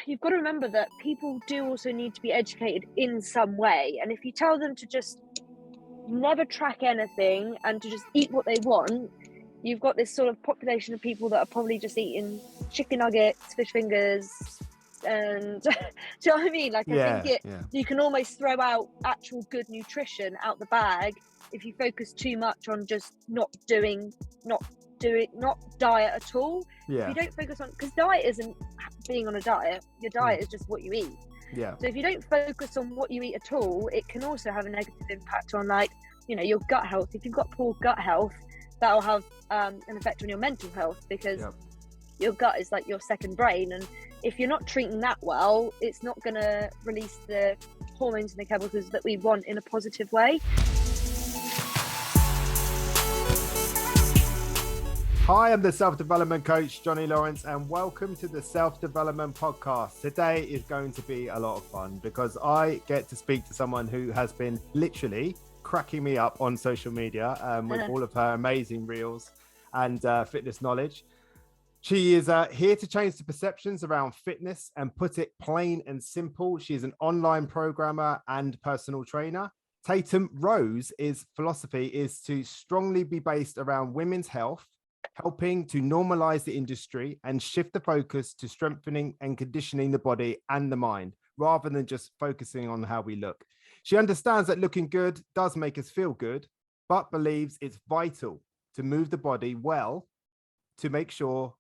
you've got to remember that people do also need to be educated in some way. And if you tell them to just never track anything and to just eat what they want, you've got this sort of population of people that are probably just eating chicken nuggets, fish fingers, and do you know what I mean? Like, I think you can almost throw out actual good nutrition out the bag if you focus too much on just not diet at all. If you don't focus on, because diet isn't being on a diet, your diet is just what you eat. So if you don't focus on what you eat at all, it can also have a negative impact on, like, you know, your gut health. If you've got poor gut health, that'll have an effect on your mental health, because your gut is like your second brain, and if you're not treating that well, it's not going to release the hormones and the chemicals that we want in a positive way. Hi, I'm the self-development coach, Johnny Lawrence, and welcome to the Self-Development Podcast. Today is going to be a lot of fun because I get to speak to someone who has been literally cracking me up on social media with all of her amazing reels and fitness knowledge. She is here to change the perceptions around fitness and put it plain and simple. She is an online programmer and personal trainer. Tatum Rose's philosophy is to strongly be based around women's health, helping to normalize the industry and shift the focus to strengthening and conditioning the body and the mind, rather than just focusing on how we look. She understands that looking good does make us feel good, but believes it's vital to move the body well to make sure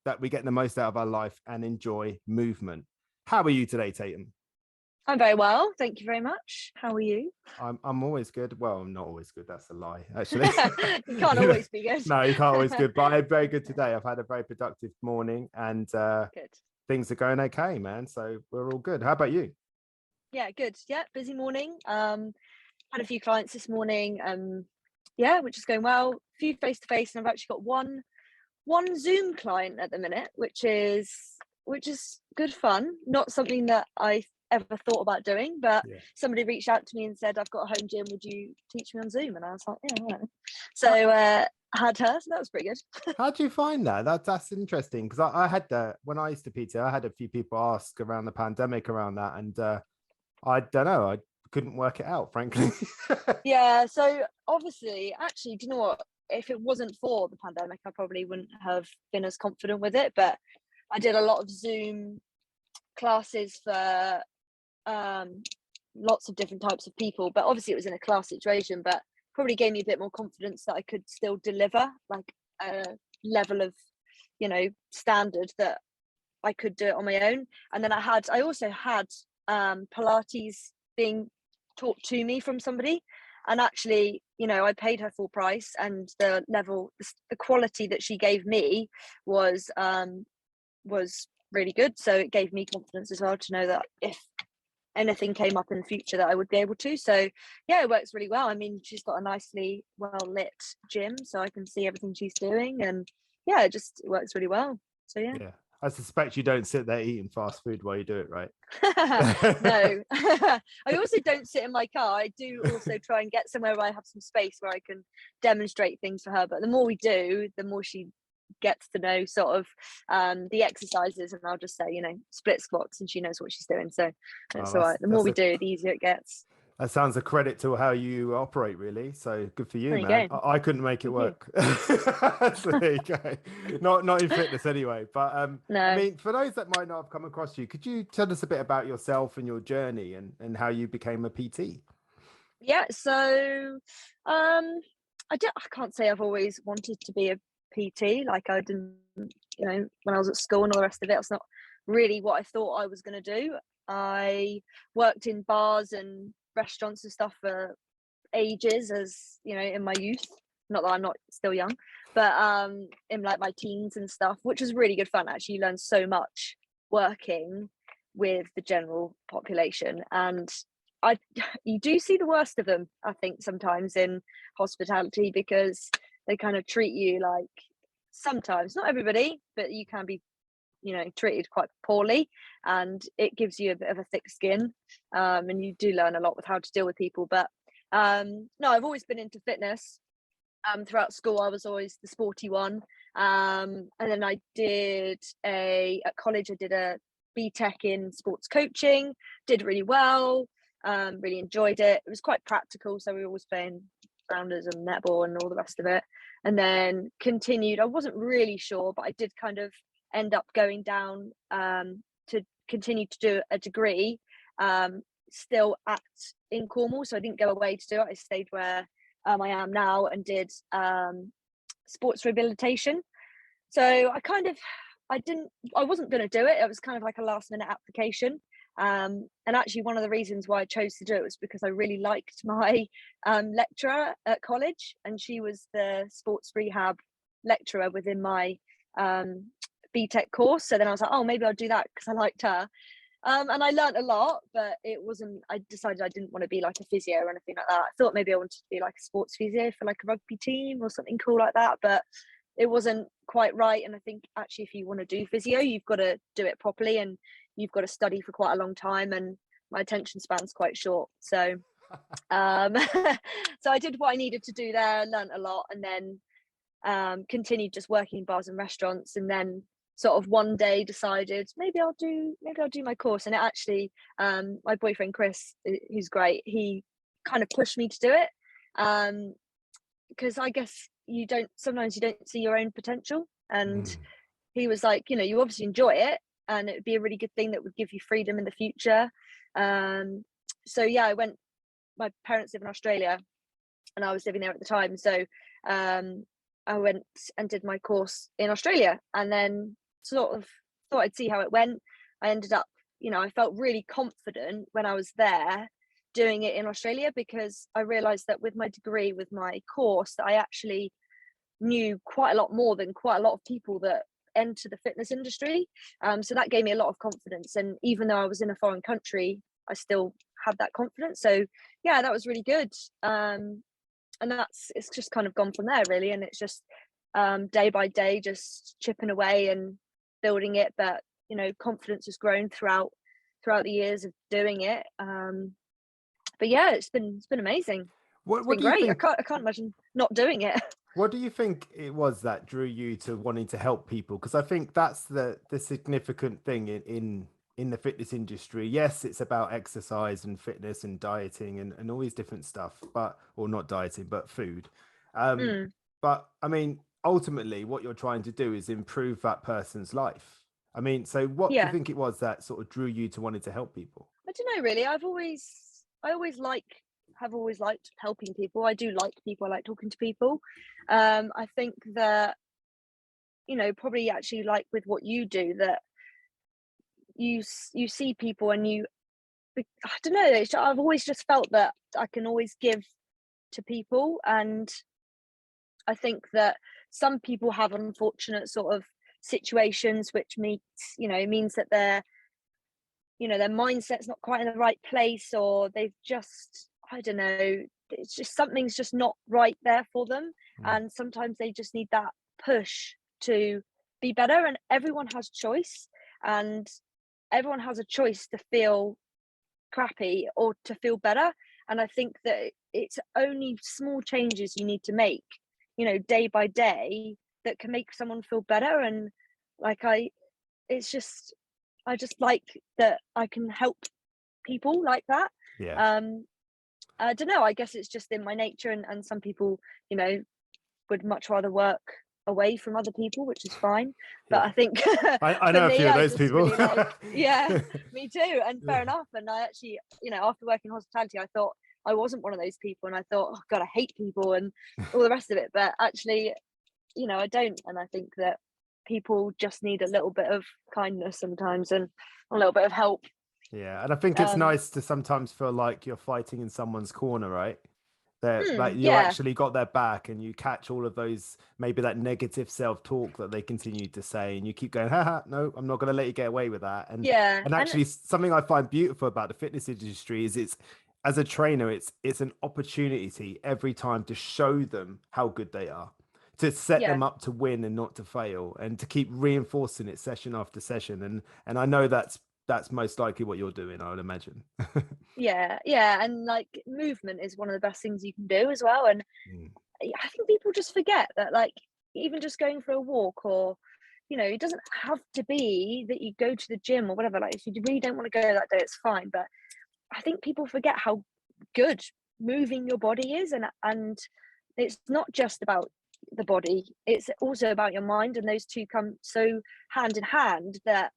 that we get the most out of our life and enjoy movement. How are you today, Tatum? I'm very well, thank you very much. How are you? I'm always good. Well, I'm not always good. That's a lie, actually. You can't always be good. No, you can't always good. But I'm very good today. I've had a very productive morning, and Good. Things are going okay, man. So we're all good. How about you? Yeah, good. Yeah, busy morning. Had a few clients this morning. Which is going well. A few face to face, and I've actually got one Zoom client at the minute, which is good fun. Not something that I ever thought about doing, but somebody reached out to me and said, I've got a home gym, would you teach me on Zoom? And I was like, yeah, right. So had her, so that was pretty good. How do you find that? That's interesting, because I had that when I used to PT. I had a few people ask around the pandemic around that, and I don't know, I couldn't work it out, frankly. Yeah, so obviously, actually, do you know what, if it wasn't for the pandemic, I probably wouldn't have been as confident with it. But I did a lot of Zoom classes for lots of different types of people, but obviously it was in a class situation, but probably gave me a bit more confidence that I could still deliver like a level of, you know, standard that I could do it on my own. And then I also had Pilates being taught to me from somebody, and actually, you know, I paid her full price, and the quality that she gave me was really good. So it gave me confidence as well to know that if anything came up in the future that I would be able to. So yeah, it works really well. I mean, she's got a nicely well lit gym, so I can see everything she's doing, and yeah, it works really well. So yeah. I suspect you don't sit there eating fast food while you do it, right? No. I also don't sit in my car. I do also try and get somewhere where I have some space where I can demonstrate things for her, but the more we do, the more she gets to know sort of the exercises, and I'll just say, you know, split squats, and she knows what she's doing, so it's all right. The more we do, the easier it gets. That sounds a credit to how you operate, really. So good for you, there man. You I couldn't make it work. So there you go. Not in fitness anyway. But no. I mean, for those that might not have come across you, could you tell us a bit about yourself and your journey and how you became a PT? Yeah, so I can't say I've always wanted to be a PT. Like, I didn't, you know, when I was at school and all the rest of it, it's not really what I thought I was going to do. I worked in bars and restaurants and stuff for ages, as you know, in my youth. Not that I'm not still young, but in like my teens and stuff, which was really good fun. Actually, you learn so much working with the general population, and you do see the worst of them, I think, sometimes in hospitality, because they kind of treat you like, sometimes, not everybody, but you can be, you know, treated quite poorly, and it gives you a bit of a thick skin, and you do learn a lot with how to deal with people. But no, I've always been into fitness. Throughout school, I was always the sporty one, and then at college I did a BTEC in sports coaching, did really well, really enjoyed it. It was quite practical, so we were always playing rounders and netball and all the rest of it. And then continued, I wasn't really sure, but I did kind of end up going down to continue to do a degree still in Cornwall, so I didn't go away to do it. I stayed where I am now and did sports rehabilitation. So I wasn't going to do it. It was kind of like a last minute application. And actually one of the reasons why I chose to do it was because I really liked my lecturer at college, and she was the sports rehab lecturer within my BTEC course. So then I was like, oh, maybe I'll do that because I liked her. And I learned a lot, but I decided I didn't want to be like a physio or anything like that. I thought maybe I wanted to be like a sports physio for like a rugby team or something cool like that, but it wasn't quite right. And I think actually if you want to do physio, you've got to do it properly, and you've got to study for quite a long time, and my attention span's quite short. So so I did what I needed to do there, learned a lot, and then continued just working in bars and restaurants. And then sort of one day decided maybe I'll do my course. And it actually my boyfriend Chris, who's great, he kind of pushed me to do it, because I guess sometimes you don't see your own potential. And he was like, you obviously enjoy it, and it would be a really good thing that would give you freedom in the future. So yeah, my parents live in Australia and I was living there at the time, so I went and did my course in Australia, and then sort of thought I'd see how it went. I ended up, I felt really confident when I was there doing it in Australia, because I realized that with my degree, with my course, that I actually knew quite a lot more than quite a lot of people that enter the fitness industry. So that gave me a lot of confidence, and even though I was in a foreign country, I still had that confidence. So yeah, that was really good. And it's just kind of gone from there really, and it's just day by day just chipping away and building it. But confidence has grown throughout the years of doing it. But yeah, it's been amazing. It's been great. I can't imagine not doing it. What do you think it was that drew you to wanting to help people? Because I think that's the significant thing in the fitness industry. Yes, it's about exercise and fitness and dieting and all these different stuff, or not dieting, but food. But I mean, ultimately what you're trying to do is improve that person's life. I mean, so what do you think it was that sort of drew you to wanting to help people? I don't know really. I have always liked helping people. I do like people. I like talking to people. I think that probably actually like with what you do, that you see people and I don't know, I've always just felt that I can always give to people. And I think that some people have unfortunate sort of situations which means that their mindset's not quite in the right place, or they've just, I don't know, it's just something's just not right there for them. And sometimes they just need that push to be better. And everyone has choice, and everyone has a choice to feel crappy or to feel better. And I think that it's only small changes you need to make, day by day, that can make someone feel better. And I just like that I can help people like that. I don't know, I guess it's just in my nature, and some people would much rather work away from other people, which is fine. But I think I know a few of those people. Really me too, and fair enough. And I actually, after working hospitality, I thought I wasn't one of those people, and I thought, oh god, I hate people and all the rest of it. But actually, I don't. And I think that people just need a little bit of kindness sometimes, and a little bit of help. Yeah, and I think it's nice to sometimes feel like you're fighting in someone's corner, right? That you actually got their back, and you catch all of those, maybe that negative self-talk that they continue to say, and you keep going, haha, no, I'm not going to let you get away with that. And actually something I find beautiful about the fitness industry is it's, as a trainer, it's an opportunity every time to show them how good they are, to set them up to win and not to fail, and to keep reinforcing it session after session. And I know that's most likely what you're doing, I would imagine. And like movement is one of the best things you can do as well. And I think people just forget that, like, even just going for a walk, or you know, it doesn't have to be that you go to the gym or whatever. Like, if you really don't want to go that day, it's fine. But I think people forget how good moving your body is, and it's not just about the body, it's also about your mind, and those two come so hand in hand that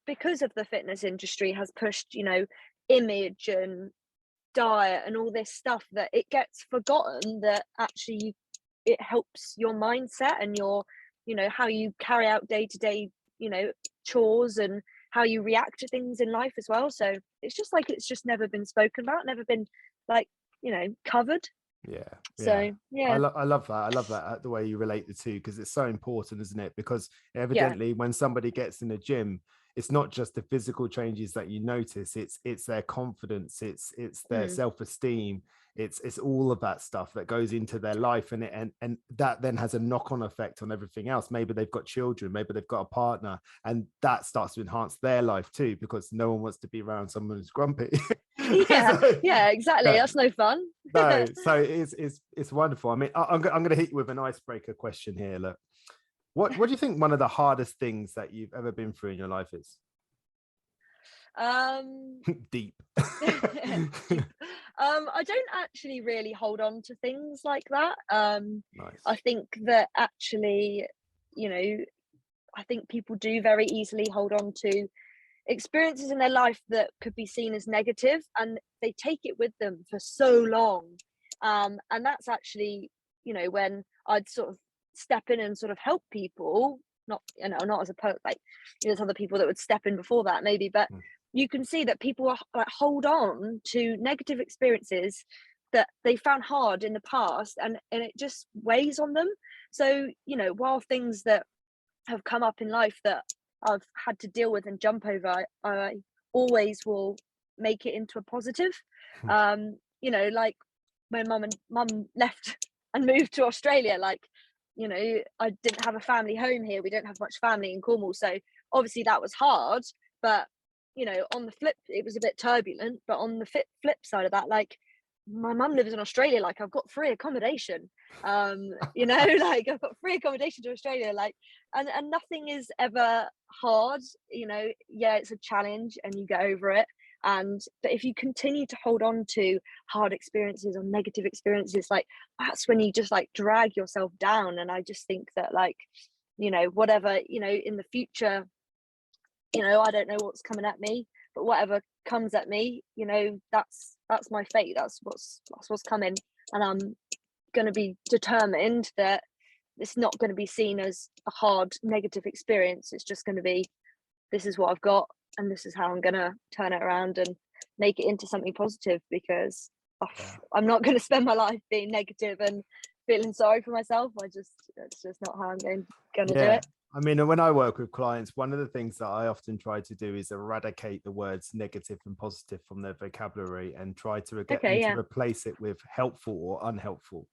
because of the fitness industry has pushed, you know, image and diet and all this stuff, that it gets forgotten that actually it helps your mindset and your, you know, how you carry out day-to-day, you know, chores, and how you react to things in life as well. So it's just like, it's just never been spoken about, never been, like, you know, covered. So yeah, I love that. I love that, the way you relate the two, because it's so important, isn't it? Because evidently when somebody gets in the gym, it's not just the physical changes that you notice, it's their confidence, it's their self-esteem, it's all of that stuff that goes into their life, and that then has a knock-on effect on everything else. Maybe they've got children, maybe they've got a partner, and that starts to enhance their life too, because no one wants to be around someone who's grumpy. yeah, exactly. That's no fun. No, so it's wonderful. I mean, I'm going to hit you with an icebreaker question here. Look, what do you think one of the hardest things that you've ever been through in your life is? Deep. I don't actually really hold on to things like that. Nice. I think that actually, you know, I think people do very easily hold on to experiences in their life that could be seen as negative, and they take it with them for so long. And that's actually, you know, when I'd sort of step in and sort of help people, not, you know, not as a like, you know, there's other people that would step in before that maybe, but you can see that people are, like, hold on to negative experiences that they found hard in the past, and it just weighs on them. So, you know, while things that have come up in life that I've had to deal with and jump over, I always will make it into a positive. You know, like when mum left and moved to Australia, like, you know, I didn't have a family home here. We don't have much family in Cornwall, so obviously that was hard. But, you know, on the flip, it was a bit turbulent. But on the flip side of that, like, my mum lives in Australia, like, I've got free accommodation. You know, like, I've got free accommodation to Australia, like, and nothing is ever hard, you know. Yeah, it's a challenge and you get over it. But if you continue to hold on to hard experiences or negative experiences, like, that's when you just, like, drag yourself down. And I just think that, like, you know, whatever, you know, in the future, you know, I don't know what's coming at me, but whatever comes at me, you know, that's my fate. That's what's coming, and I'm going to be determined that it's not going to be seen as a hard negative experience. It's just going to be, this is what I've got, and this is how I'm going to turn it around and make it into something positive, because I'm not going to spend my life being negative and feeling sorry for myself. It's just not how I'm going to do it. I mean, when I work with clients, one of the things that I often try to do is eradicate the words negative and positive from their vocabulary, and try to get them to replace it with helpful or unhelpful.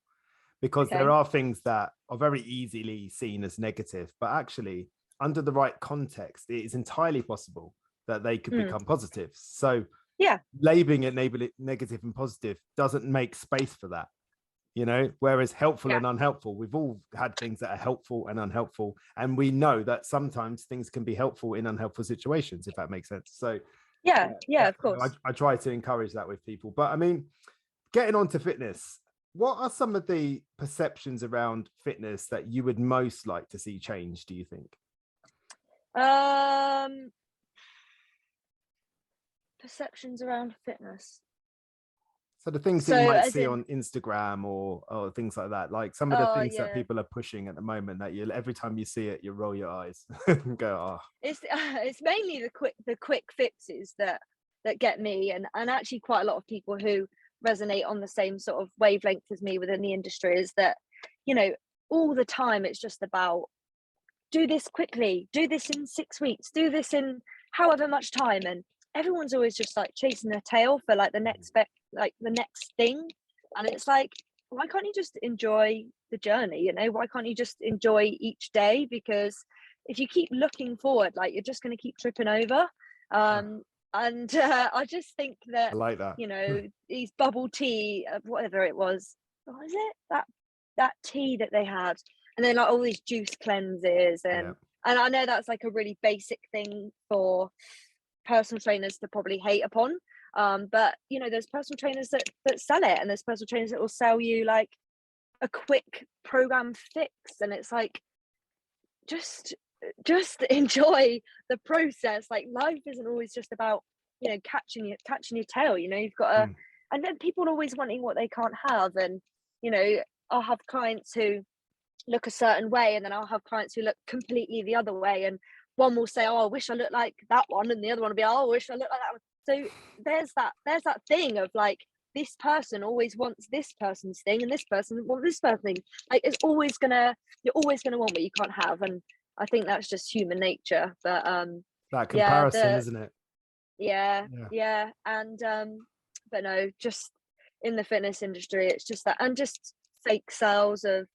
Because there are things that are very easily seen as negative, but actually, under the right context, it is entirely possible that they could become positive. So labeling it negative and positive doesn't make space for that. You know, whereas helpful and unhelpful, we've all had things that are helpful and unhelpful, and we know that sometimes things can be helpful in unhelpful situations, if that makes sense. So of course, I try to encourage that with people. But I mean, getting on to fitness, what are some of the perceptions around fitness that you would most like to see change, do you think? Perceptions around fitness. So the things that you might see on Instagram or things like that, like some of the things that people are pushing at the moment, that you, every time you see it, you roll your eyes and go, oh. It's mainly the quick fixes that get me, and actually quite a lot of people who resonate on the same sort of wavelength as me within the industry, is that, you know, all the time it's just about, do this quickly, do this in 6 weeks, do this in however much time, and everyone's always just, like, chasing their tail for, like, the next thing. And it's like, why can't you just enjoy the journey? You know, why can't you just enjoy each day? Because if you keep looking forward, like, you're just going to keep tripping over. I just think that, I like that, you know, these bubble tea, whatever it was, what is it, that tea that they had, and then like all these juice cleanses, Yeah. and I know that's like a really basic thing for personal trainers to probably hate upon, but you know, there's personal trainers that sell it, and there's personal trainers that will sell you like a quick program fix, and it's like, just enjoy the process. Like, life isn't always just about, you know, catching your tail. You know, you've got to, and then people are always wanting what they can't have, and you know, I'll have clients who look a certain way, and then I'll have clients who look completely the other way, and one will say, oh, I wish I looked like that one, and the other one will be, oh, I wish I looked like that one. So there's that thing of like, this person always wants this person's thing, and this person wants this person's thing. Like, you're always gonna want what you can't have, and I think that's just human nature. But that comparison, yeah, isn't it? Yeah, and but no, just in the fitness industry, it's just that, and just fake sales of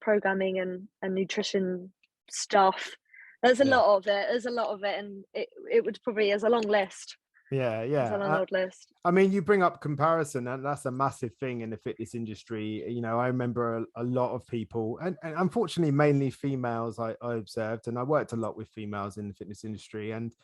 programming and nutrition stuff. There's a lot of it, and it would probably, as a long list. It's a long old list. I mean, you bring up comparison, and that's a massive thing in the fitness industry. You know, I remember a lot of people, and unfortunately mainly females, I observed, and I worked a lot with females in the fitness industry, and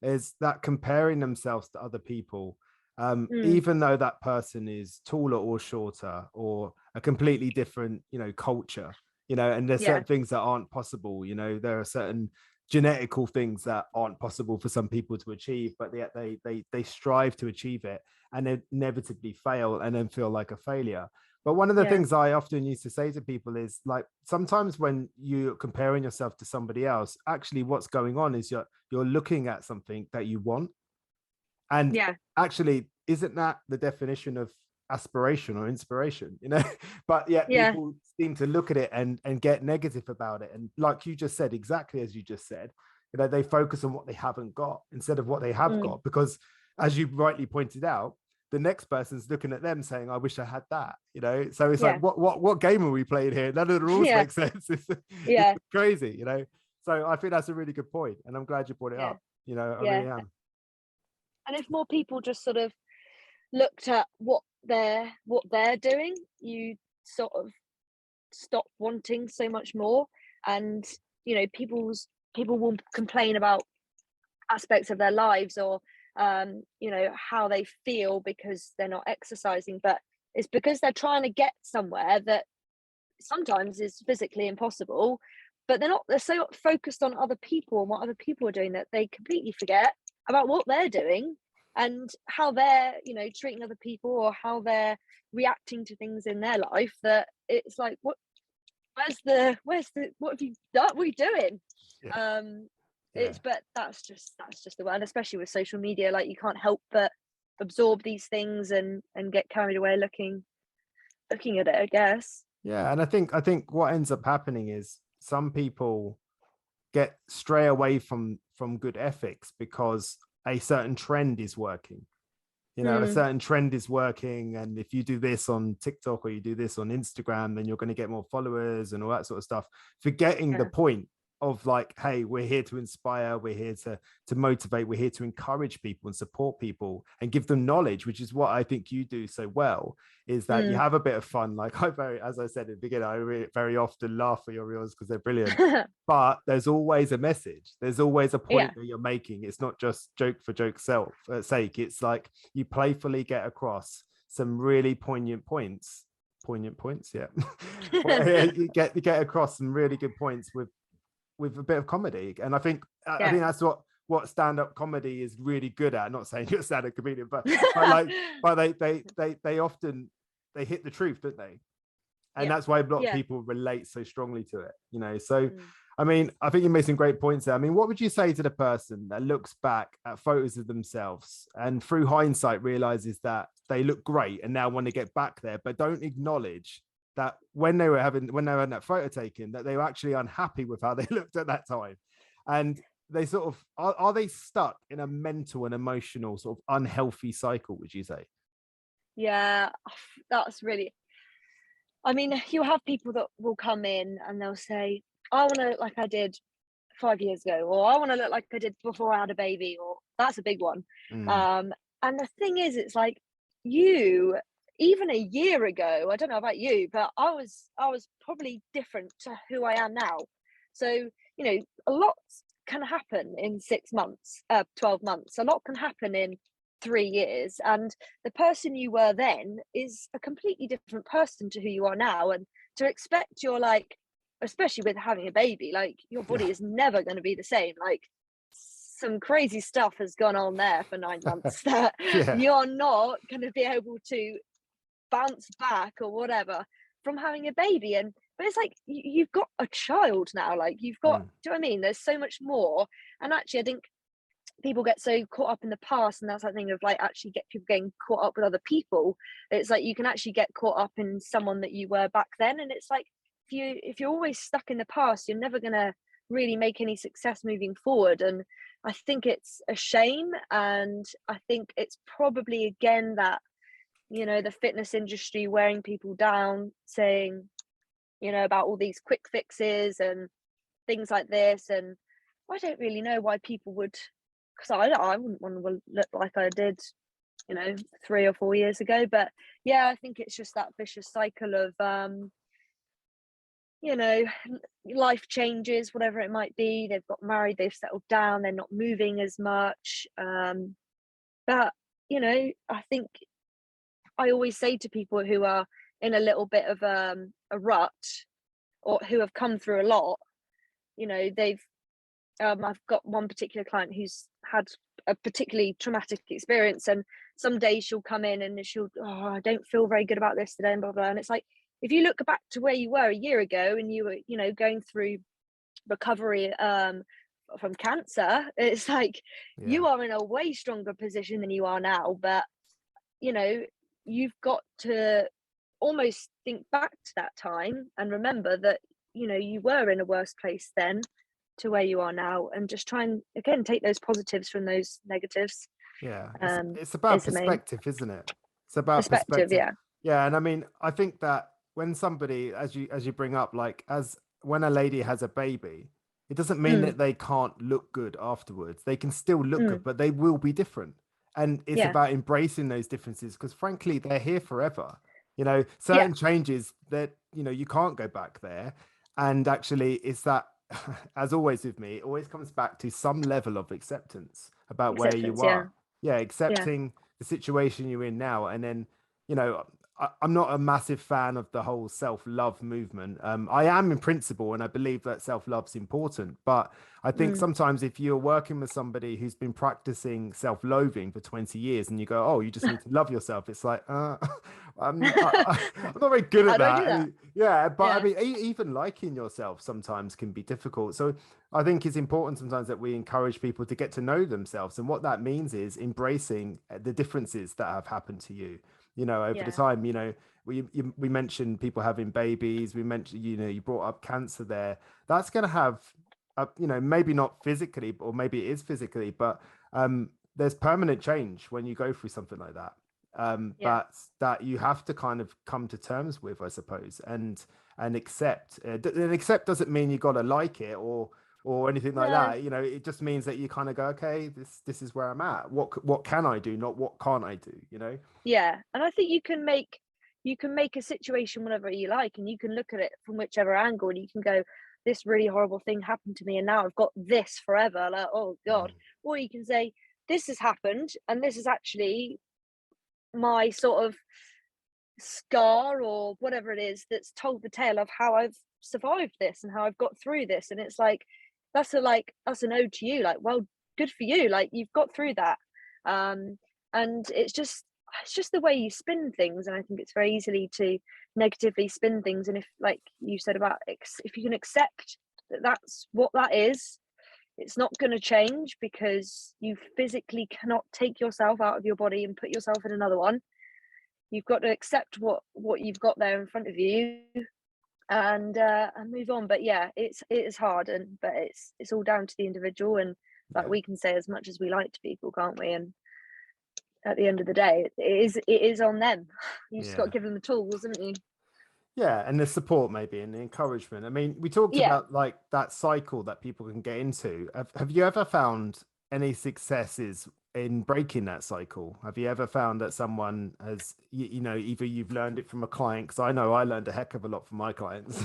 there's that comparing themselves to other people, even though that person is taller or shorter or a completely different, you know, culture, you know, and there's certain things that aren't possible. You know, there are certain genetical things that aren't possible for some people to achieve, but yet they strive to achieve it, and then inevitably fail and then feel like a failure. But one of the things I often used to say to people is, like, sometimes when you're comparing yourself to somebody else, actually what's going on is you're looking at something that you want, and actually, isn't that the definition of aspiration or inspiration, you know? But yet people seem to look at it and get negative about it, and like you just said, exactly as you just said, you know, they focus on what they haven't got instead of what they have got, because as you rightly pointed out, the next person's looking at them saying, I wish I had that, you know. So it's like, what game are we playing here? None of the rules make sense. It's crazy, you know. So I think that's a really good point, and I'm glad you brought it up, you know. I really am. And if more people just sort of looked at what they're doing, you sort of stop wanting so much more. And you know, people will complain about aspects of their lives, or you know, how they feel because they're not exercising, but it's because they're trying to get somewhere that sometimes is physically impossible, but they're so focused on other people and what other people are doing that they completely forget about what they're doing and how they're, you know, treating other people, or how they're reacting to things in their life, that it's like, what have you done, what are you doing? But that's just the way, and especially with social media, like, you can't help but absorb these things and get carried away looking at it, I guess. And I think what ends up happening is some people stray away from good ethics because a certain trend is working. You know, a certain trend is working, and if you do this on TikTok or you do this on Instagram, then you're going to get more followers and all that sort of stuff, forgetting the point of, like, hey, we're here to inspire, we're here to motivate, we're here to encourage people and support people and give them knowledge, which is what I think you do so well, is that you have a bit of fun. Like, as I said at the beginning, I very often laugh at your reels because they're brilliant. But there's always a message, there's always a point that you're making. It's not just joke for joke's sake. It's like you playfully get across some really poignant points. You get across some really good points with a bit of comedy. And I think that's what stand-up comedy is really good at. Not saying you're a stand-up comedian, but they often hit the truth, don't they? And that's why a lot of people relate so strongly to it, you know. So I mean, I think you made some great points there. I mean, what would you say to the person that looks back at photos of themselves and through hindsight realizes that they look great and now want to get back there, but don't acknowledge that when they were having that photo taken, that they were actually unhappy with how they looked at that time, and they sort of are they stuck in a mental and emotional sort of unhealthy cycle, would you say? That's really, I mean, you have people that will come in and they'll say, I want to look like I did 5 years ago, or I want to look like I did before I had a baby, or that's a big one. And the thing is, it's like, you even a year ago, I don't know about you, but I was probably different to who I am now. So, a lot can happen in 6 months, 12 months. A lot can happen in 3 years. And the person you were then is a completely different person to who you are now. And to expect you're like, especially with having a baby, like your body is never going to be the same. Like some crazy stuff has gone on there for 9 months that Yeah. you're not going to be able to bounce back or whatever from having a baby. And but it's like you've got a child now, like you've got, do you know what I mean? There's so much more. And actually, I think people get so caught up in the past, and that's that thing of like actually get people getting caught up with other people. It's like you can actually get caught up in someone that you were back then, and it's like if you're always stuck in the past, you're never gonna really make any success moving forward. And I think it's a shame, and I think it's probably again that the fitness industry wearing people down, saying about all these quick fixes and things like this. And I don't really know why people would, because I wouldn't want to look like I did 3 or 4 years ago. But yeah, I think it's just that vicious cycle of life changes, whatever it might be. They've got married, they've settled down, they're not moving as much. But I think I always say to people who are in a little bit of a rut, or who have come through a lot, they've I've got one particular client who's had a particularly traumatic experience, and some days she'll come in and I don't feel very good about this today, and blah blah. And it's like, if you look back to where you were a year ago and you were going through recovery from cancer, it's like you are in a way stronger position than you are now. But you've got to almost think back to that time and remember that you were in a worse place then to where you are now, and just try and again take those positives from those negatives. It's about perspective, isn't it? It's about perspective. Yeah. And I mean, I think that when somebody, as you bring up, like when a lady has a baby, it doesn't mean that they can't look good afterwards. They can still look good, but they will be different. And it's about embracing those differences, because frankly, they're here forever. Certain changes that, you can't go back there. And actually, it's that, as always with me, it always comes back to some level of acceptance about where you are. Accepting the situation you're in now. And then, I'm not a massive fan of the whole self-love movement. I am in principle, and I believe that self-love's important. But I think sometimes if you're working with somebody who's been practicing self-loathing for 20 years and you go, oh, you just need to love yourself, it's like, I'm not very good at that. I mean, even liking yourself sometimes can be difficult. So I think it's important sometimes that we encourage people to get to know themselves. And what that means is embracing the differences that have happened to you. Over the time, we mentioned people having babies. We mentioned, you brought up cancer there. That's going to have, maybe not physically, or maybe it is physically, but there's permanent change when you go through something like that. But that you have to kind of come to terms with, I suppose, and accept. And accept doesn't mean you got to like it or anything like that. It just means that you kind of go, okay, this is where I'm at. What can I do, not what can't I do, And I think you can make a situation whatever you like, and you can look at it from whichever angle, and you can go, this really horrible thing happened to me and now I've got this forever, like, oh god. Or you can say, this has happened and this is actually my sort of scar, or whatever it is, that's told the tale of how I've survived this and how I've got through this. And it's like, that's an ode to you, like, well, good for you, like you've got through that. And it's just the way you spin things. And I think it's very easily to negatively spin things. And if, like you said about if you can accept that that's what that is, it's not going to change, because you physically cannot take yourself out of your body and put yourself in another one. You've got to accept what you've got there in front of you, and move on. But yeah, it is hard, but it's all down to the individual. And like we can say as much as we like to people, can't we? And at the end of the day, it is on them. You just got to give them the tools, haven't you? And the support, maybe, and the encouragement. I mean, we talked about like that cycle that people can get into. Have you ever found any successes in breaking that cycle? Have you ever found that someone has, either you've learned it from a client, because I know I learned a heck of a lot from my clients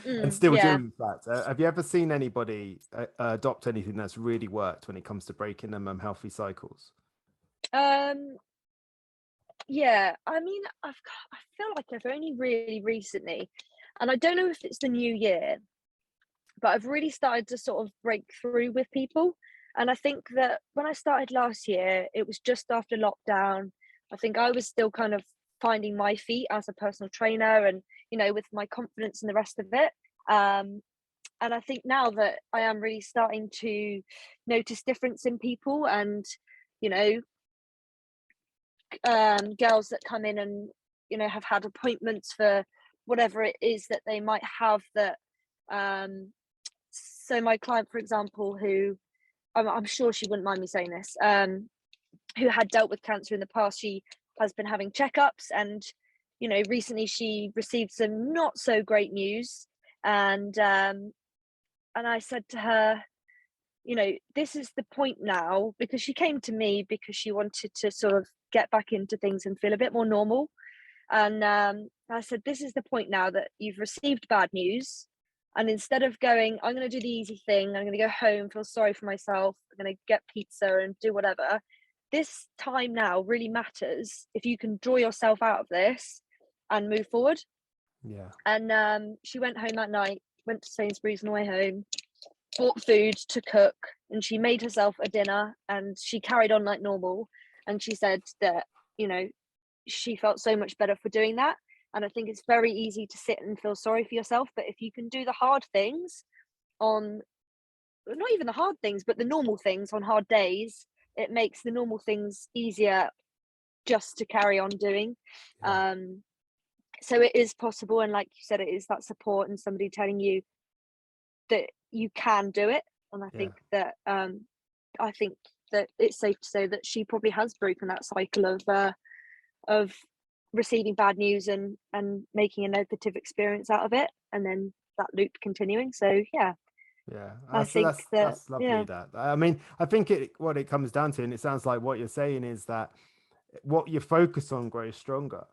and still do, Yeah. in fact. Have you ever seen anybody adopt anything that's really worked when it comes to breaking them unhealthy cycles? Yeah, I mean, I feel like I've only really recently, and I don't know if it's the new year, but I've really started to sort of break through with people. And I think that when I started last year, it was just after lockdown. I think I was still kind of finding my feet as a personal trainer and, with my confidence and the rest of it. And I think now that I am really starting to notice difference in people and, you know, girls that come in and, have had appointments for whatever it is that they might have that, so my client, for example, who I'm sure she wouldn't mind me saying this, who had dealt with cancer in the past, she has been having checkups, and recently she received some not so great news, and I said to her, this is the point now, because she came to me because she wanted to sort of get back into things and feel a bit more normal. And I said, this is the point now that you've received bad news. And instead of going, I'm going to do the easy thing, I'm going to go home, feel sorry for myself, I'm going to get pizza and do whatever. This time now really matters if you can draw yourself out of this and move forward. Yeah. And she went home that night, went to Sainsbury's on the way home, bought food to cook, and she made herself a dinner, and she carried on like normal. And she said that, she felt so much better for doing that. And I think it's very easy to sit and feel sorry for yourself, but if you can do the hard things on, not even the hard things, but the normal things on hard days, it makes the normal things easier just to carry on doing. Yeah. So it is possible, and like you said, it is that support and somebody telling you that you can do it. And I think that it's safe to say that she probably has broken that cycle of receiving bad news and making a negative experience out of it, and then that loop continuing. So yeah, I think that, that's lovely. yeah, That, I mean, I think what it comes down to, and it sounds like what you're saying, is that what you focus on grows stronger.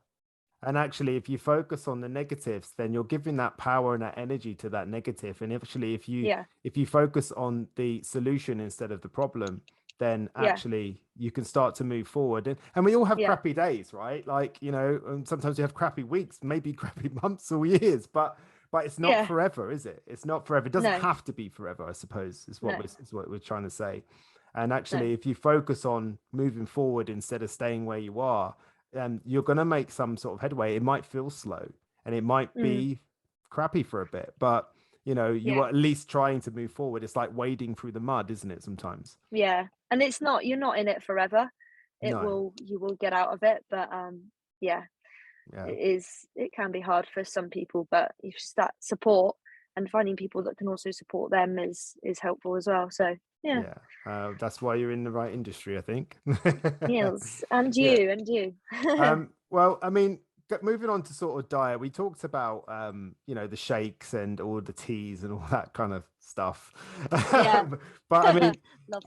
And actually, if you focus on the negatives, then you're giving that power and that energy to that negative. And actually, yeah, if you focus on the solution instead of the problem, then yeah, actually you can start to move forward. And we all have yeah, crappy days, right? Like, and sometimes you have crappy weeks, maybe crappy months or years, but it's not yeah, forever, is it? It's not forever. It doesn't no, have to be forever, I suppose, is no, what we're trying to say. And no, actually, if you focus on moving forward instead of staying where you are, you're going to make some sort of headway. It might feel slow and it might mm, be crappy for a bit, but you yeah, are at least trying to move forward. It's like wading through the mud, isn't it? Sometimes. yeah. And you're not in it forever. No. You will get out of it, but yeah, Yeah. it can be hard for some people, but it's just that support, and finding people that can also support them is helpful as well. So yeah. Yeah. That's why you're in the right industry, I think. Yes, and Yeah. you. Well, I mean, moving on to sort of diet, we talked about the shakes and all the teas and all that kind of stuff. Yeah. But Love I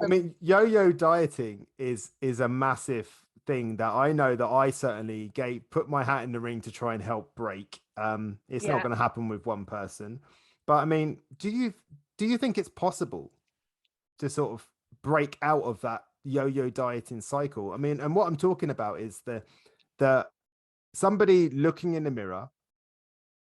them. mean, yo-yo dieting is a massive thing that I know that I certainly put my hat in the ring to try and help break. It's not Yeah. going to happen with one person, but I mean, do you think it's possible to sort of break out of that yo-yo dieting cycle? I mean, and what I'm talking about is the somebody looking in the mirror,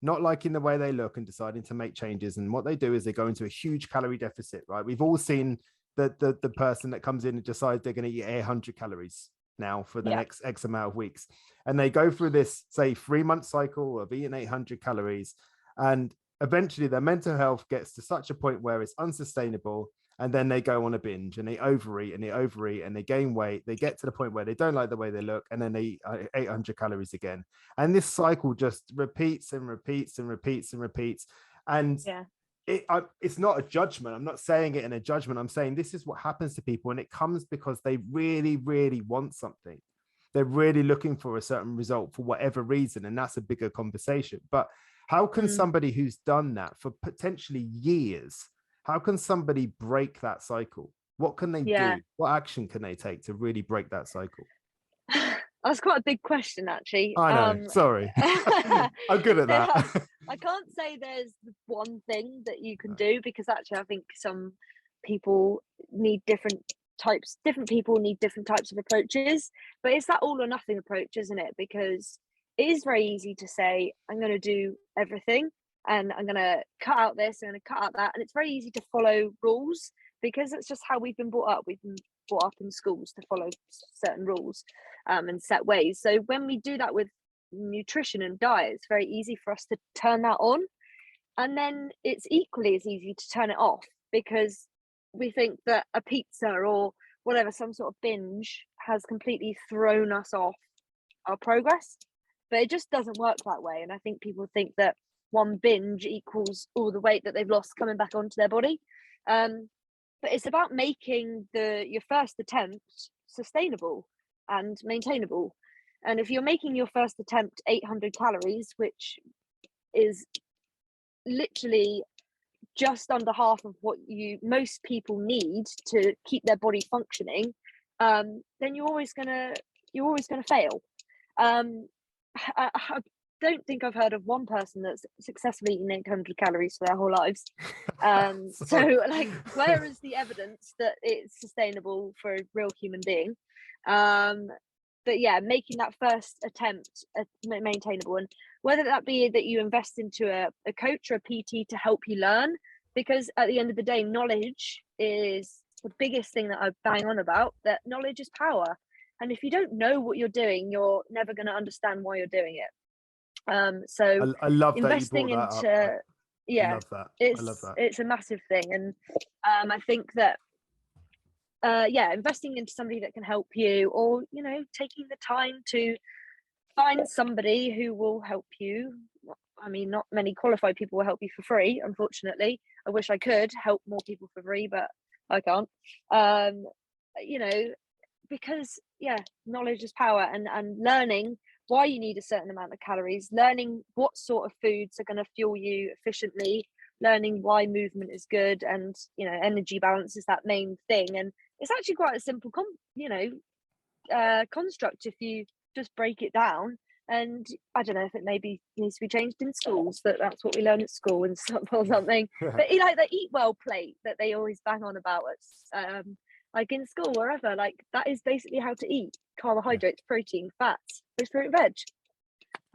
not liking the way they look and deciding to make changes. And what they do is they go into a huge calorie deficit, right? We've all seen the person that comes in and decides they're going to eat 800 calories now for the Yeah. next X amount of weeks. And they go through this, say, 3-month cycle of eating 800 calories. And eventually their mental health gets to such a point where it's unsustainable. And then they go on a binge and they overeat and they overeat and they gain weight. They get to the point where they don't like the way they look, and then they eat 800 calories again. And this cycle just repeats and repeats and repeats and repeats. And Yeah. it's not a judgment. I'm not saying it in a judgment. I'm saying this is what happens to people. And it comes because they really, really want something. They're really looking for a certain result for whatever reason. And that's a bigger conversation. But how can Mm. somebody who's done that for potentially years, how can somebody break that cycle? What can they Yeah. do? What action can they take to really break that cycle? That's quite a big question, actually. I know. Sorry. I'm good at that. I can't say there's one thing that you can do, because actually I think some people need different people need different types of approaches, but it's that all or nothing approach, isn't it? Because it is very easy to say, I'm going to do everything and I'm going to cut out this, I'm going to cut out that. And it's very easy to follow rules, because it's just how we've been brought up. We've been brought up in schools to follow certain rules and set ways. So when we do that with nutrition and diet, it's very easy for us to turn that on. And then it's equally as easy to turn it off, because we think that a pizza or whatever, some sort of binge, has completely thrown us off our progress. But it just doesn't work that way. And I think people think that one binge equals all the weight that they've lost coming back onto their body. But it's about making your first attempt sustainable and maintainable. And if you're making your first attempt 800 calories, which is literally just under half of what most people need to keep their body functioning, then you're always gonna fail. I don't think I've heard of one person that's successfully eaten 800 calories for their whole lives. So like, where is the evidence that it's sustainable for a real human being? But yeah, making that first attempt maintainable, and whether that be that you invest into a coach or a PT to help you learn, because at the end of the day, knowledge is the biggest thing that I bang on about, that knowledge is power. And if you don't know what you're doing, you're never going to understand why you're doing it. So I love investing that you brought into that up. yeah, I love that. I love that. it's a massive thing. And I think that investing into somebody that can help you, or taking the time to find somebody who will help you. I mean, not many qualified people will help you for free, unfortunately. I wish I could help more people for free, but I can't. Because knowledge is power, and learning why you need a certain amount of calories, learning what sort of foods are going to fuel you efficiently, learning why movement is good, and energy balance is that main thing. And it's actually quite a simple construct if you just break it down. And I don't know if it maybe needs to be changed in schools, that's what we learn at school and stuff or something. But like the eat well plate that they always bang on about at like in school, wherever, like that is basically how to eat: carbohydrates, protein, fats, with fruit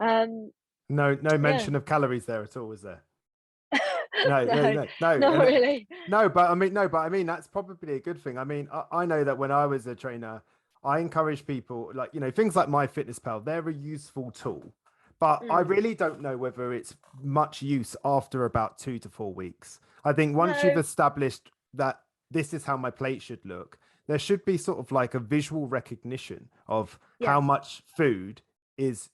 and veg. No mention of calories there at all, is there? No, not really. But I mean that's probably a good thing. I mean, I know that when I was a trainer, I encourage people, like, things like Myfitnesspal, they're a useful tool, but I really don't know whether it's much use after about 2 to 4 weeks. I think once you've established that this is how my plate should look, there should be sort of like a visual recognition of how much food is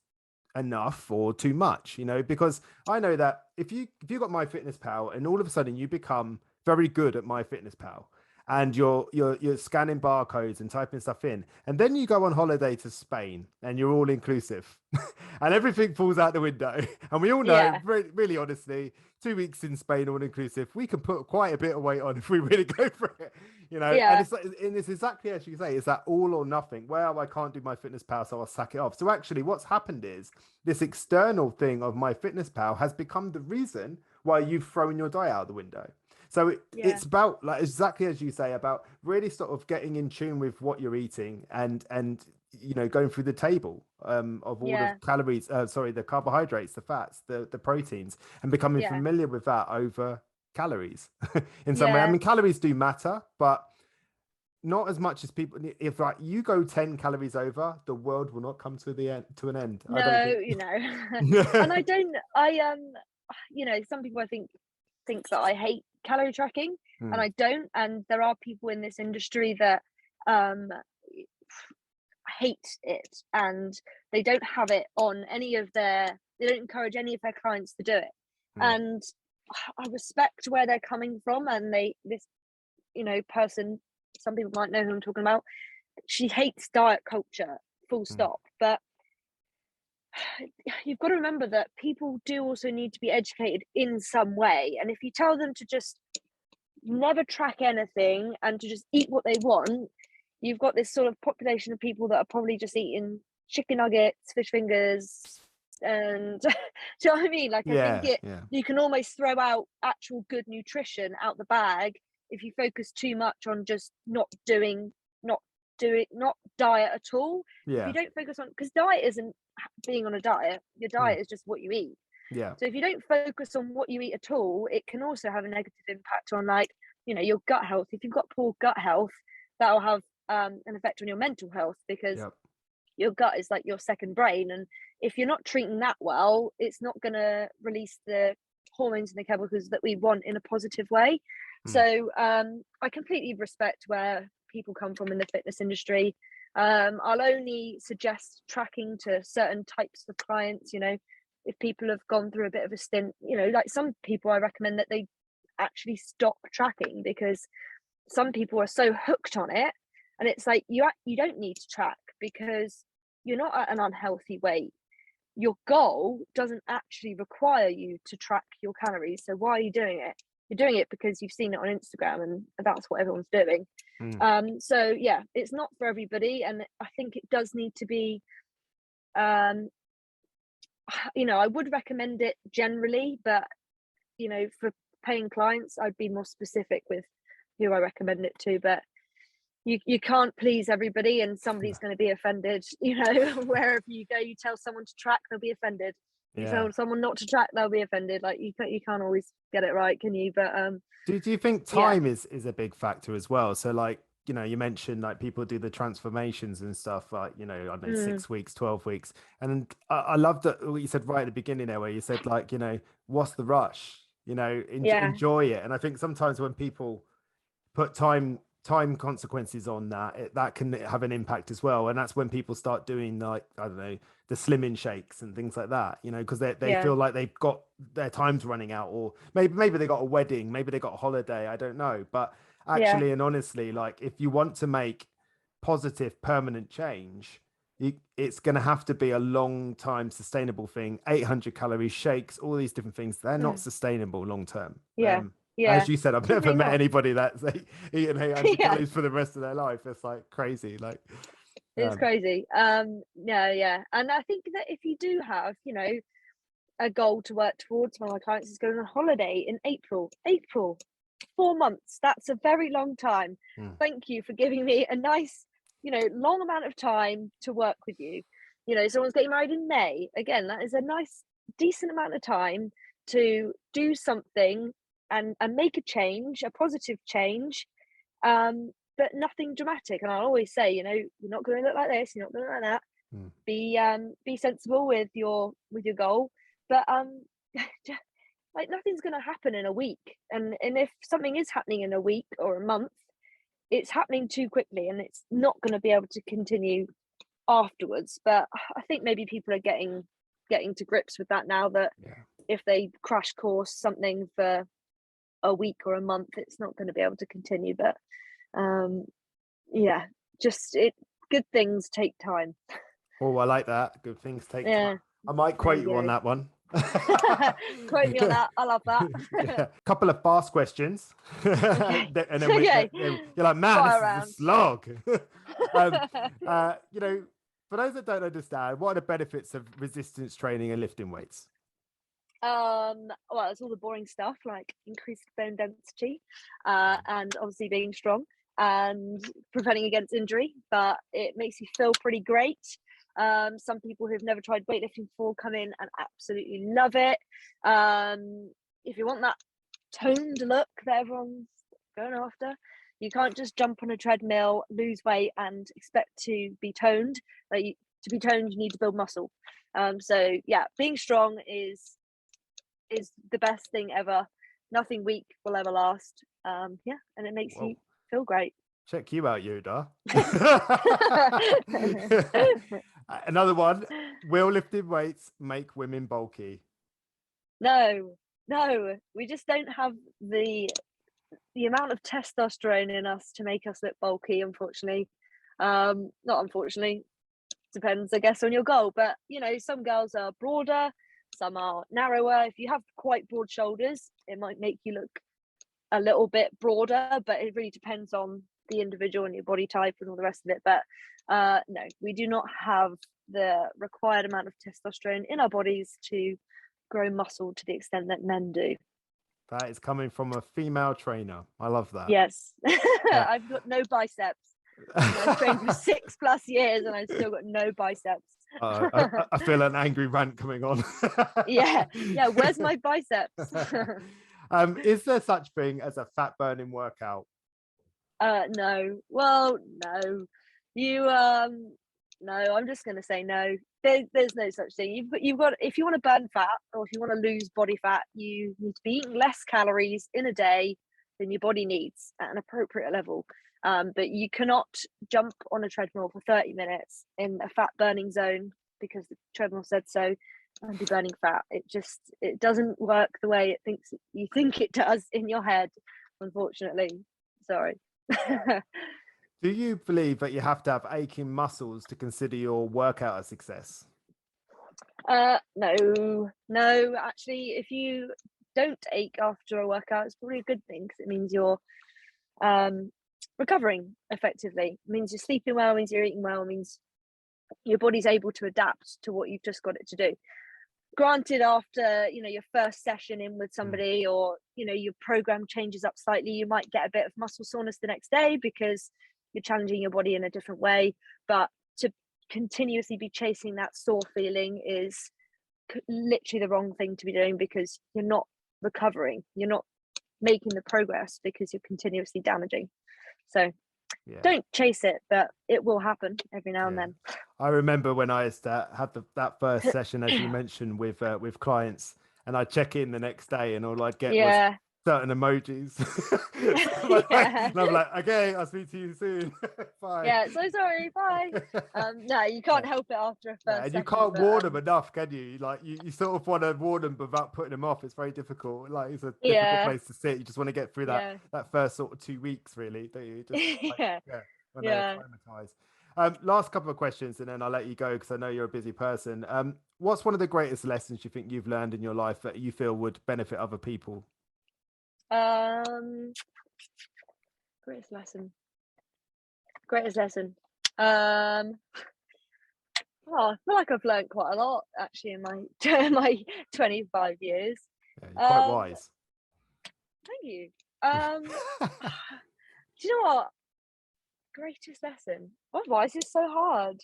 enough or too much, because I know that if you got Myfitnesspal and all of a sudden you become very good at Myfitnesspal, and you're scanning barcodes and typing stuff in, and then you go on holiday to Spain and you're all inclusive and everything falls out the window, and we all know, really honestly, 2 weeks in Spain all inclusive, we can put quite a bit of weight on if we really go for it, and it's exactly as you say, it's that all or nothing. Well, I can't do Myfitnesspal, so I'll sack it off. So actually what's happened is this external thing of Myfitnesspal has become the reason why you've thrown your diet out the window. So it's about, like, exactly as you say, about really sort of getting in tune with what you're eating and going through the table of all the calories, the carbohydrates, the fats, the proteins, and becoming familiar with that over calories in some way. I mean, calories do matter, but not as much as people. If like you go 10 calories over, the world will not come to an end. No, and some people I think that I hate calorie tracking, and I don't. And there are people in this industry that hate it, and they don't have it on they don't encourage any of their clients to do it. And I respect where they're coming from, and this person, some people might know who I'm talking about, she hates diet culture, full stop. But you've got to remember that people do also need to be educated in some way. And if you tell them to just never track anything and to just eat what they want, you've got this sort of population of people that are probably just eating chicken nuggets, fish fingers, and do you know what I mean? Like, I think you can almost throw out actual good nutrition out the bag if you focus too much on just not diet at all. If you don't focus on, because diet isn't being on a diet, your diet is just what you eat. So if you don't focus on what you eat at all, it can also have a negative impact on, like, you know, your gut health. If you've got poor gut health, that will have an effect on your mental health, because your gut is like your second brain, and if you're not treating that well, it's not going to release the hormones and the chemicals that we want in a positive way. So I completely respect where people come from in the fitness industry. I'll only suggest tracking to certain types of clients. You know, if people have gone through a bit of a stint, you know, like some people, I recommend that they actually stop tracking, because some people are so hooked on it, and it's like you don't need to track because you're not at an unhealthy weight. Your goal doesn't actually require you to track your calories. So why are you doing it? You're doing it because you've seen it on Instagram and that's what everyone's doing. So yeah, it's not for everybody, and I think it does need to be, you know, I would recommend it generally, but you know, for paying clients, I'd be more specific with who I recommend it to. But you can't please everybody, and somebody's going to be offended. You know, wherever you go, you tell someone to track, they'll be offended. You tell someone not to track, they'll be offended. Like, you can't always get it right, can you? But do you think time is a big factor as well? So, like, you know, you mentioned like people do the transformations and stuff, like, you know, I don't know, 6 weeks, 12 weeks. And I love that what you said right at the beginning there, where you said, like, you know, what's the rush? You know, enjoy it. And I think sometimes when people put time consequences on that, that can have an impact as well. And that's when people start doing, like, I don't know, the slimming shakes and things like that, you know, because they feel like they've got their time's running out, or maybe they got a wedding, maybe they got a holiday, I don't know. But actually and honestly, like, if you want to make positive permanent change, it's going to have to be a long time sustainable thing. 800 calories shakes, all these different things, they're not sustainable long term. As you said, I've never met anybody that's eating 800 calories for the rest of their life. It's like crazy. Like, it's crazy. And I think that if you do have, you know, a goal to work towards, one of my clients is going on holiday in April, 4 months. That's a very long time. Thank you for giving me a nice, you know, long amount of time to work with you. You know, someone's getting married in May. Again, that is a nice, decent amount of time to do something and make a change, a positive change, but nothing dramatic. And I always say, you know, you're not going to look like this, you're not going to look like that. Be sensible with your goal, but like, nothing's going to happen in a week, and if something is happening in a week or a month, it's happening too quickly, and it's not going to be able to continue afterwards. But I think maybe people are getting to grips with that now, that if they crash course something for a week or a month, it's not going to be able to continue. But good things take time. Oh, I like that. Good things take time. I might quote you on that one. Quote me on that. I love that. Couple of fast questions. And then you're like, man, this is a slog. You know, for those that don't understand, what are the benefits of resistance training and lifting weights? Well, it's all the boring stuff, like increased bone density, and obviously being strong and preventing against injury, but it makes you feel pretty great. Some people who've never tried weightlifting before come in and absolutely love it. If you want that toned look that everyone's going after, you can't just jump on a treadmill, lose weight and expect to be toned. To be toned, you need to build muscle. So yeah, being strong is the best thing ever. Nothing weak will ever last. And it makes you feel great. Check you out, Yoda. Another one. Will lifting weights make women bulky? No, we just don't have the amount of testosterone in us to make us look bulky, unfortunately. Not unfortunately, depends, I guess, on your goal. But you know, some girls are broader, some are narrower. If you have quite broad shoulders, it might make you look a little bit broader, but it really depends on the individual and your body type and all the rest of it. But no, we do not have the required amount of testosterone in our bodies to grow muscle to the extent that men do. That is coming from a female trainer. I love that. Yes. Yeah. I've got no biceps. I've trained for 6+ years and I've still got no biceps. I feel an angry rant coming on. Yeah, where's my biceps? Is there such thing as a fat burning workout? No. Well, no. You no, I'm just gonna say no. There's no such thing. You've got, if you want to burn fat or if you want to lose body fat, you need to be eating less calories in a day than your body needs at an appropriate level. But you cannot jump on a treadmill for 30 minutes in a fat burning zone because the treadmill said so and be burning fat. It doesn't work the way you think it does in your head, unfortunately. Sorry. Do you believe that you have to have aching muscles to consider your workout a success? No. Actually, if you don't ache after a workout, it's probably a good thing because it means you're recovering effectively. It means you're sleeping well, it means you're eating well, it means your body's able to adapt to what you've just got it to do. Granted, after your first session in with somebody, or your program changes up slightly, you might get a bit of muscle soreness the next day because you're challenging your body in a different way. But to continuously be chasing that sore feeling is literally the wrong thing to be doing, because you're not recovering, you're not making the progress because you're continuously damaging. So don't chase it, but it will happen every now and then. I remember when I used to have that first session, as you mentioned, with clients, and I'd check in the next day and all I'd get was certain emojis. And I'm like, okay, I'll speak to you soon. Bye. Yeah, so sorry, bye. No, you can't help it after a first and you session, can't warn them enough, can you? Like you sort of want to warn them without putting them off. It's very difficult. Like it's a difficult place to sit. You just want to get through that first sort of 2 weeks, really, don't you? Just when they're acclimatized. Last couple of questions and then I'll let you go because I know you're a busy person. What's one of the greatest lessons you think you've learned in your life that you feel would benefit other people? Greatest lesson. I feel like I've learned quite a lot actually in my 25 years. You're quite wise. Thank you. Do you know what? Greatest lesson. Oh, why is this so hard?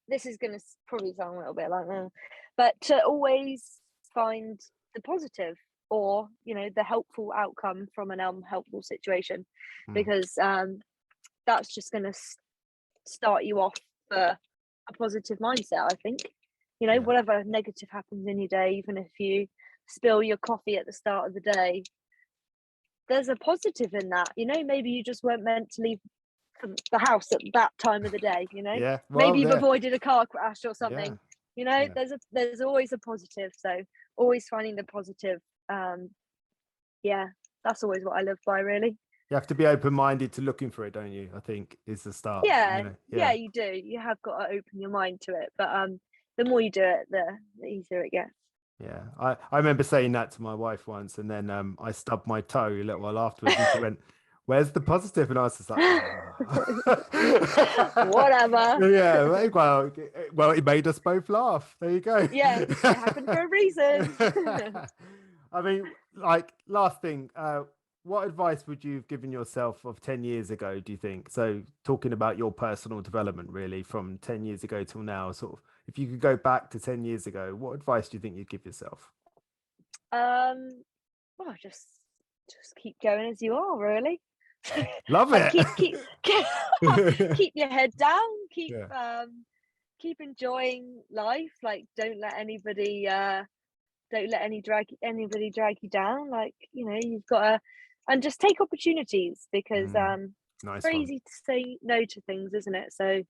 This is gonna probably sound a little bit like that, but to always find the positive, or the helpful outcome from an unhelpful situation, because that's just going to start you off for a positive mindset. I think whatever negative happens in your day, even if you spill your coffee at the start of the day, there's a positive in that. Maybe you just weren't meant to leave the house at that time of the day. Maybe you've avoided a car crash or something. There's always a positive, so always finding the positive. That's always what I live by, really. You have to be open-minded to looking for it, don't you? I think is the start. You do. You have got to open your mind to it, but the more you do it, the easier it gets. I remember saying that to my wife once, and then I stubbed my toe a little while afterwards and she went, "Where's the positive?" And I was just like, whatever. Well, it made us both laugh. There you go. Yeah, it happened for a reason. I mean, like, last thing, what advice would you have given yourself of 10 years ago, do you think? So talking about your personal development, really, from 10 years ago till now, sort of, if you could go back to 10 years ago, what advice do you think you'd give yourself? Well, just keep going as you are, really. Love it. Keep your head down, keep enjoying life. Like, don't let anybody drag you down. Like, you've got to, and just take opportunities, because it's very easy to say no to things, isn't it? So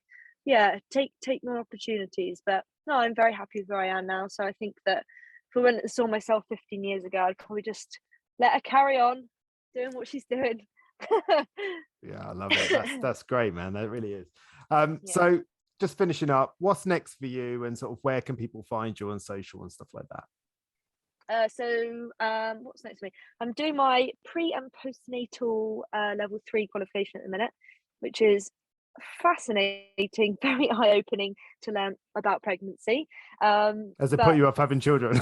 take more opportunities. But no, I'm very happy with where I am now. So I think that if I went and saw myself 15 years ago, I'd probably just let her carry on doing what she's doing. I love it. That's great, man. That really is. So just finishing up, what's next for you, and sort of where can people find you on social and stuff like that? What's next for me? I'm doing my pre and postnatal level 3 qualification at the minute, which is fascinating, very eye-opening to learn about pregnancy. As it put But you off having children.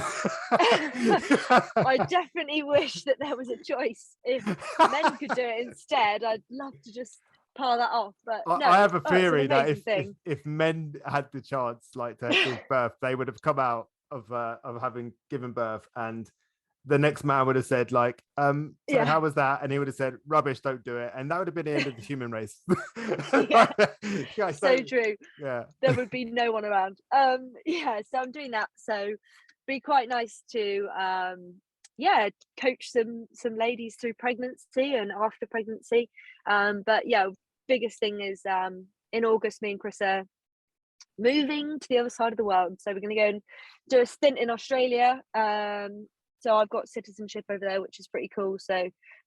I definitely wish that there was a choice. If men could do it instead, I'd love to just pile that off. But no, I have a it's an theory that amazing thing. if men had the chance, like, to give birth, they would have come out of having given birth, and the next man would have said, like, so Yeah. how was that? And he would have said, rubbish, don't do it. And that would have been the end of the human race. Yeah. Yeah, So true. Yeah. There would be no one around. Yeah, so I'm doing that. So be quite nice to coach some ladies through pregnancy and after pregnancy. But yeah, biggest thing is in August, me and Chris are moving to the other side of the world. So we're going to go and do a stint in Australia. So I've got citizenship over there, which is pretty cool. So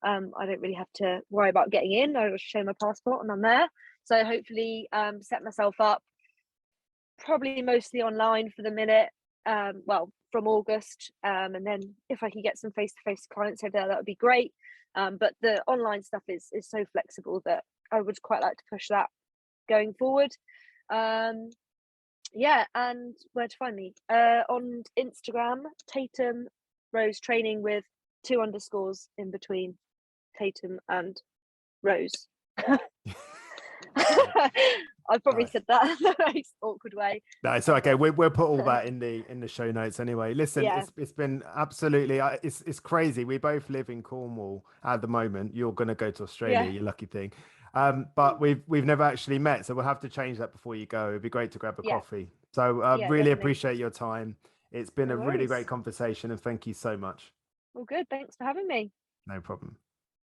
I don't really have to worry about getting in. I just show my passport and I'm there. So hopefully set myself up probably mostly online for the minute. From August. And then if I could get some face-to-face clients over there, that would be great. But the online stuff is so flexible that I would quite like to push that going forward. Yeah, and where to find me? On Instagram, Tatum Rose Training with 2 underscores in between Tatum and Rose. I've probably said that in a very awkward way. No, it's okay. We'll put all that in the show notes anyway. Listen, Yeah. it's been absolutely it's crazy. We both live in Cornwall at the moment. You're going to go to Australia. Yeah. You lucky thing. But we've never actually met, so we'll have to change that before you go. It'd be great to grab a coffee. So really definitely. appreciate your time. It's been No a really worries. great conversation, and thank you so much. Well, good. Thanks for having me. No problem.